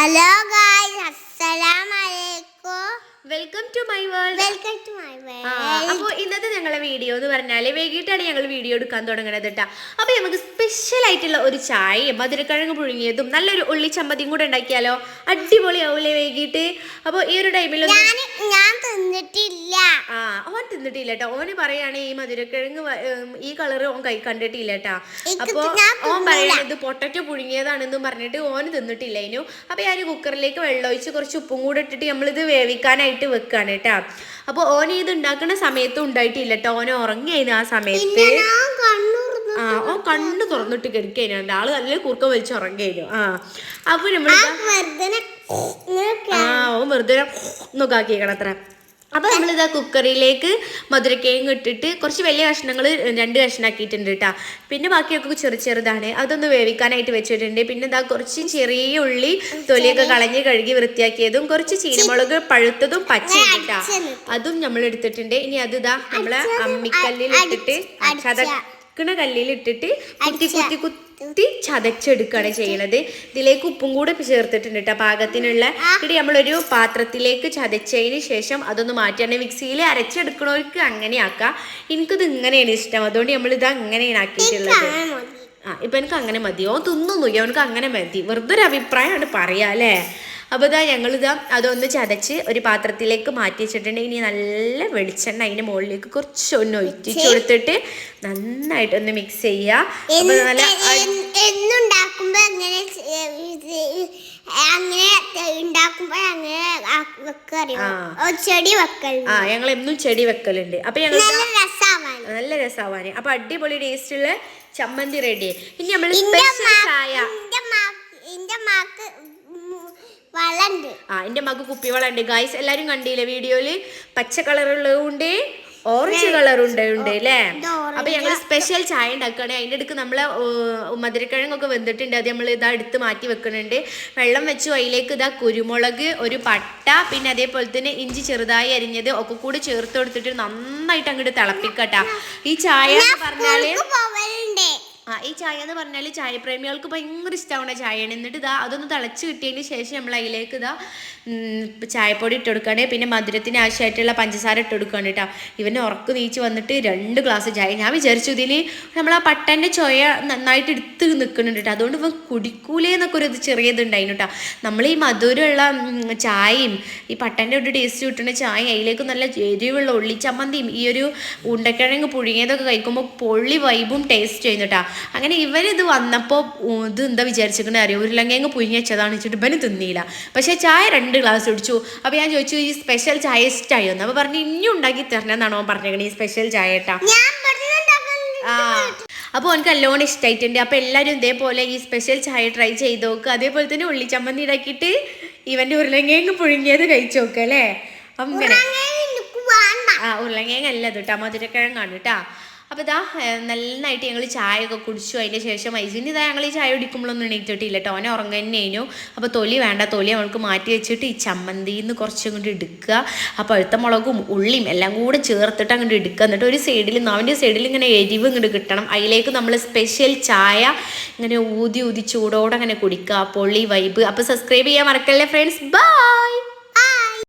Hello guys, Assalamualaikum. Welcome to my world. അപ്പോൾ ഇന്നത്തെ ഞങ്ങളുടെ വീഡിയോ എന്ന് പറഞ്ഞാൽ വൈകിട്ടാണ് ഞങ്ങൾ വീഡിയോ എടുക്കാൻ തുടങ്ങുന്നത് കേട്ടോ. അപ്പോൾ നമുക്ക് സ്പെഷ്യൽ ആയിട്ടുള്ള ഒരു ചായയും മധുരക്കിഴങ്ങ് പുഴുങ്ങിയതും നല്ലൊരു ഉള്ളി ചമ്മന്തിയും കൂടെ ഉണ്ടാക്കിയാലോ? അടിപൊളിയാവൂലേ വൈകിട്ട്? അപ്പോൾ ഈ ഒരു ടൈമിൽ ഞാൻ തിന്നിട്ടില്ല. ഓൻ തിന്നിട്ടില്ല കേട്ടോ. ഓന് പറയാണ് ഈ മധുരക്കിഴങ്ങ് ഈ കളർ ഓൻ കണ്ടിട്ടില്ല കേട്ടോ. അപ്പോൾ ഓൻ പറയാണ് ഇത് പൊട്ടറ്റോ പുഴുങ്ങിയതാണെന്നും പറഞ്ഞിട്ട് ഓന് തിന്നിട്ടില്ല ഇനു. അപ്പോൾ ഞാൻ കുക്കറിലേക്ക് വെള്ളമൊഴിച്ച് കുറച്ച് ഉപ്പും കൂടെ ഇട്ടിട്ട് നമ്മളിത് വേവിക്കാനായിട്ട് വെക്കാണ് കേട്ടോ. അപ്പോൾ ഓൻ ഇത് ഉണ്ടാക്കുന്ന സമയത്തും ഉണ്ടായിട്ടില്ല കേട്ടോ. ഓന് ഉറങ്ങിയായിരുന്നു ആ സമയത്ത്. ഓൻ കണ്ണു തുറന്നിട്ട് കിടക്കായിരുന്നു. ആള് നല്ല കുറുക്കം വലിച്ച് ഉറങ്ങിയായിരുന്നു. അപ്പൊ നമ്മള് ഓൻ വെറുതെ നോക്കാക്കിയേക്കണം അത്ര. അപ്പോൾ നമ്മളിതാ കുക്കറിലേക്ക് മധുരക്കിഴങ്ങ് ഇട്ടിട്ട് കുറച്ച് വലിയ കഷ്ണങ്ങൾ 2 കഷ്ണാക്കിയിട്ടുണ്ട് കേട്ടോ. പിന്നെ ബാക്കിയൊക്കെ ചെറുതാണ്. അതൊന്ന് വേവിക്കാനായിട്ട് വെച്ചിട്ടുണ്ട്. പിന്നെ ഇതാ കുറച്ച് ചെറിയ ഉള്ളി തൊലിയൊക്കെ കളഞ്ഞ് കഴുകി വൃത്തിയാക്കിയതും കുറച്ച് ചീനമുളക് പഴുത്തതും പച്ചയും കേട്ടോ, അതും നമ്മൾ എടുത്തിട്ടുണ്ട്. ഇനി അത് ഇതാ നമ്മളെ അമ്മിക്കല്ലിൽ ഇട്ടിട്ട് ചതക്കണ കല്ലിൽ ഇട്ടിട്ട് കുത്തി ചതച്ചെടുക്കുകയാണ് ചെയ്യണത്. ഇതിലേക്ക് ഉപ്പും കൂടെ ചേർത്തിട്ടുണ്ട് കേട്ടോ പാകത്തിനുള്ള. ഇനി നമ്മളൊരു പാത്രത്തിലേക്ക് ചതച്ചതിന് ശേഷം അതൊന്ന് മാറ്റിയാണ്. മിക്സിയിൽ അരച്ചെടുക്കണവർക്ക് അങ്ങനെ ആക്കാം. എനിക്കിത് ഇങ്ങനെയാണ് ഇഷ്ടം, അതുകൊണ്ട് നമ്മളിത് അങ്ങനെയാണ് ആക്കിയിട്ടുള്ളത്. ഇപ്പം എനിക്ക് അങ്ങനെ മതിയോ തിന്നൊന്നും അവനക്ക് അങ്ങനെ മതി, വെറുതെ ഒരു അഭിപ്രായമാണ് പറയാം അല്ലേ. അപ്പോൾ ഇതാ ഞങ്ങളിതാ അതൊന്ന് ചതച്ച് ഒരു പാത്രത്തിലേക്ക് മാറ്റി വെച്ചിട്ടുണ്ട്. ഇനി നല്ല വെളിച്ചെണ്ണ അതിൻ്റെ മുകളിലേക്ക് കുറച്ചൊന്ന് ഒഴിച്ച് കൊടുത്തിട്ട് നന്നായിട്ടൊന്ന് മിക്സ് ചെയ്യുക. അപ്പോൾ നല്ല ഞങ്ങൾ എന്നും ചെടി വെക്കലുണ്ട്. അപ്പൊ ഞങ്ങൾ നല്ല രസമാവാന്. അപ്പൊ അടിപൊളി ടേസ്റ്റുള്ള ചമ്മന്തി റെഡി. ഇനി നമ്മൾ സ്പെഷ്യൽ ചായ. എന്റെ മക്ക് കുപ്പിവളുണ്ട് ഗൈസ്, എല്ലാരും കണ്ടില്ലേ വീഡിയോയില്? പച്ച കളറുള്ളതുകൊണ്ട് ഓറഞ്ച് കളറുണ്ട് അല്ലേ. അപ്പൊ ഞങ്ങൾ സ്പെഷ്യൽ ചായ ഉണ്ടാക്കുകയാണ്. അതിൻ്റെ അടുക്ക് നമ്മളെ മധുരക്കിഴങ്ങൊക്കെ വെന്തിട്ടുണ്ട്. അത് നമ്മൾ ഇതാ എടുത്ത് മാറ്റി വെക്കുന്നുണ്ട്. വെള്ളം വെച്ചു. അതിലേക്ക് ഇതാ കുരുമുളക്, ഒരു പട്ട, പിന്നെ അതേപോലെ തന്നെ ഇഞ്ചി ചെറുതായി അരിഞ്ഞത് ഒക്കെ കൂടി ചേർത്ത് കൊടുത്തിട്ട് നന്നായിട്ട് അങ്ങോട്ട് തിളപ്പിക്കട്ടാ. ഈ ചായ എന്ന് പറഞ്ഞാല് ചായപ്രേമികൾക്ക് ഭയങ്കര ഇഷ്ടമാണ് ചായയാണ്. എന്നിട്ട് ഇതാ അതൊന്ന് തിളച്ച് കിട്ടിയതിന് ശേഷം നമ്മൾ അതിലേക്ക് ഇതാ ചായപ്പൊടി ഇട്ട് കൊടുക്കുകയാണ്. പിന്നെ മധുരത്തിന് ആവശ്യമായിട്ടുള്ള പഞ്ചസാര ഇട്ട് കൊടുക്കുകയാണ് കേട്ടോ. ഇവനെ ഉറക്ക് നീച്ച് വന്നിട്ട് 2 ഗ്ലാസ് ചായ. ഞാൻ വിചാരിച്ചു ഇതിൽ നമ്മൾ ആ പട്ടൻ്റെ ചൊയ നന്നായിട്ട് എടുത്ത് നിൽക്കുന്നുണ്ട് കേട്ടോ. അതുകൊണ്ട് ഇവൻ കുടിക്കൂലേ എന്നൊക്കെ ഒരു ചെറിയതുണ്ടായിരുന്നു കേട്ടോ. നമ്മൾ ഈ മധുരമുള്ള ചായയും ഈ പട്ടൻ്റെ ഒരു ടേസ്റ്റ് കിട്ടുന്ന ചായ, അതിലേക്ക് നല്ല എരിവുള്ള ഉള്ളിച്ചമ്മന്തിയും ഈ ഒരു ഉണ്ടക്കിഴങ്ങ് പുഴുങ്ങിയതൊക്കെ കഴിക്കുമ്പോൾ പൊള്ളി വൈബും ടേസ്റ്റ് ചെയ്യുന്നു കേട്ടോ. അങ്ങനെ ഇവനിത് വന്നപ്പോൾ ഇത് എന്താ വിചാരിച്ചിട്ടുണ്ടെങ്കിൽ അറിയാം, ഉരുളങ്കിഴങ്ങ് പുഴുങ്ങി വെച്ചതാണ് വെച്ചിട്ട് ഇവന് തിന്നില്ല. പക്ഷേ ചായ 2 ഗ്ലാസ് കുടിച്ചു. അപ്പോൾ ഞാൻ ചോദിച്ചു ഈ സ്പെഷ്യൽ ചായ ഇഷ്ടമായോ എന്ന്. അപ്പോൾ പറഞ്ഞു ഇനിയും ഉണ്ടാക്കി തരണമെന്നാണോ അവൻ പറഞ്ഞേക്കണേ ഈ സ്പെഷ്യൽ ചായ കേട്ടാ. അപ്പോൾ എനിക്ക് നല്ലോണം ഇഷ്ടമായിട്ടുണ്ട്. അപ്പോൾ എല്ലാവരും ഇതേപോലെ ഈ സ്പെഷ്യൽ ചായ ട്രൈ ചെയ്ത് നോക്കുക. അതേപോലെ തന്നെ ഉള്ളിച്ചമ്മന്തി ഉണ്ടാക്കിയിട്ട് ഇവൻ്റെ ഉരുളങ്കിഴങ്ങ് പുഴുങ്ങിയത് കഴിച്ചു നോക്കുക അല്ലേ. അങ്ങനെ ഉരുളങ്കിഴങ്ങ് അല്ല കേട്ടോ, മധുരക്കിഴങ്ങാണ് കേട്ടോ. അപ്പോൾ ഇതാ നന്നായിട്ട് ഞങ്ങൾ ചായയൊക്കെ കുടിച്ചു. അതിൻ്റെ ശേഷം ഐസിന് ഇതാ ഞങ്ങൾ ഈ ചായ കുടിക്കുമ്പോഴൊന്നും എണീറ്റിട്ടില്ല കേട്ടോ. അവനെ ഉറങ്ങുന്നതിനു. അപ്പോൾ തൊലി വേണ്ട, തൊലി അവൾക്ക് മാറ്റി വെച്ചിട്ട് ഈ ചമ്മന്തിയിൽ നിന്ന് കുറച്ചും കൂടി എടുക്കുക. ആ പഴുത്ത മുളകും ഉള്ളിയും എല്ലാം കൂടെ ചേർത്തിട്ട് അങ്ങോട്ട് എടുക്കുക. എന്നിട്ട് ഒരു സൈഡിൽ അവൻ്റെ സൈഡിൽ ഇങ്ങനെ എരിവ് ഇങ്ങോട്ട് കിട്ടണം. അതിലേക്ക് നമ്മൾ സ്പെഷ്യൽ ചായ ഇങ്ങനെ ഊതി ചൂടോടെ അങ്ങനെ കുടിക്കുക. പൊള്ളി വൈബ്. അപ്പോൾ സബ്സ്ക്രൈബ് ചെയ്യാൻ മറക്കല്ലേ ഫ്രണ്ട്സ്. ബൈ.